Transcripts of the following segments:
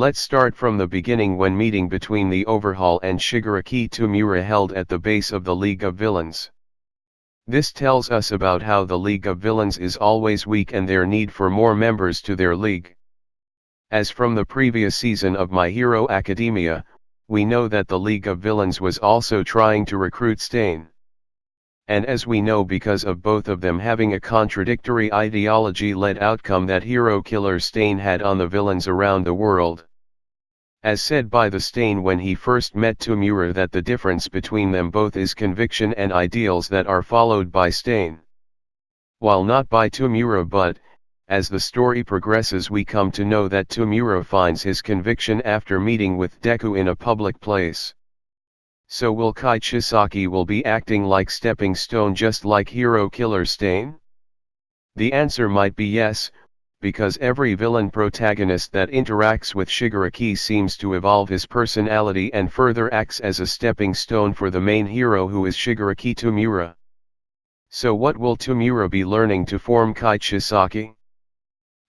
Let's start from the beginning when meeting between the Overhaul and Shigaraki Toumura held at the base of the League of Villains. This tells us about how the League of Villains is always weak and their need for more members to their league. As from the previous season of My Hero Academia, we know that the League of Villains was also trying to recruit Stain. And as we know, because of both of them having a contradictory ideology-led outcome that hero killer Stain had on the villains around the world. As said by the Stain when he first met Toumura, that the difference between them both is conviction and ideals that are followed by Stain. While not by Toumura, but, as the story progresses, we come to know that Toumura finds his conviction after meeting with Deku in a public place. So will Kai Chisaki will be acting like stepping stone just like hero killer Stain? The answer might be yes, because every villain protagonist that interacts with Shigaraki seems to evolve his personality and further acts as a stepping stone for the main hero, who is Shigaraki Toumura. So what will Toumura be learning to form Kai Chisaki?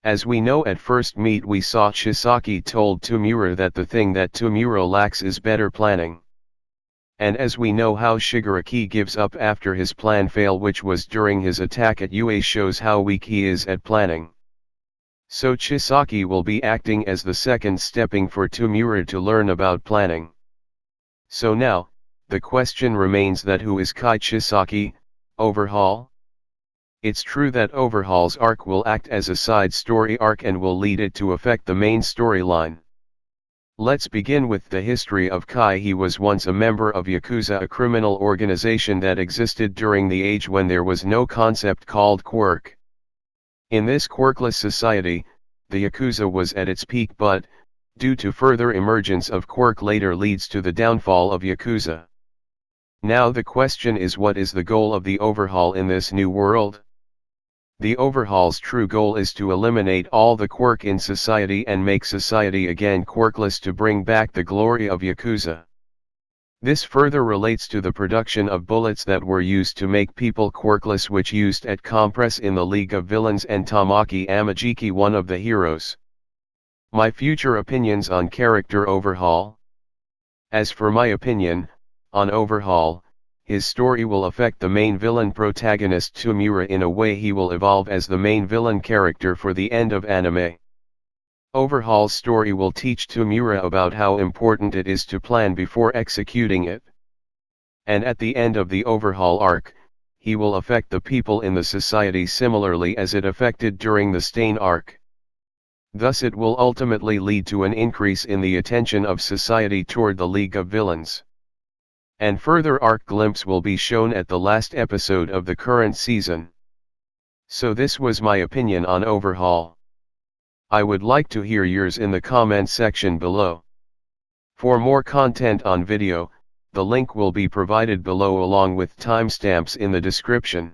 As we know, at first meet we saw Chisaki told Toumura that the thing that Toumura lacks is better planning. And as we know how Shigaraki gives up after his plan fail, which was during his attack at Yue, shows how weak he is at planning. So Chisaki will be acting as the second stepping for Toumura to learn about planning. So now, the question remains that who is Kai Chisaki Overhaul? It's true that Overhaul's arc will act as a side story arc and will lead it to affect the main storyline. Let's begin with the history of Kai. He was once a member of Yakuza, a criminal organization that existed during the age when there was no concept called quirk. In this quirkless society, the Yakuza was at its peak, but, due to further emergence of quirk, later leads to the downfall of Yakuza. Now the question is, what is the goal of the Overhaul in this new world? The Overhaul's true goal is to eliminate all the quirk in society and make society again quirkless, to bring back the glory of Yakuza. This further relates to the production of bullets that were used to make people quirkless, which used at Compress in the League of Villains and Tamaki Amajiki, one of the heroes. My future opinions on character Overhaul. As for my opinion on Overhaul, his story will affect the main villain protagonist Toumura in a way. He will evolve as the main villain character for the end of anime. Overhaul's story will teach Toumura about how important it is to plan before executing it. And at the end of the Overhaul arc, he will affect the people in the society similarly as it affected during the Stain arc. Thus it will ultimately lead to an increase in the attention of society toward the League of Villains. And further arc glimpse will be shown at the last episode of the current season. So this was my opinion on Overhaul. I would like to hear yours in the comment section below. For more content on video, the link will be provided below along with timestamps in the description.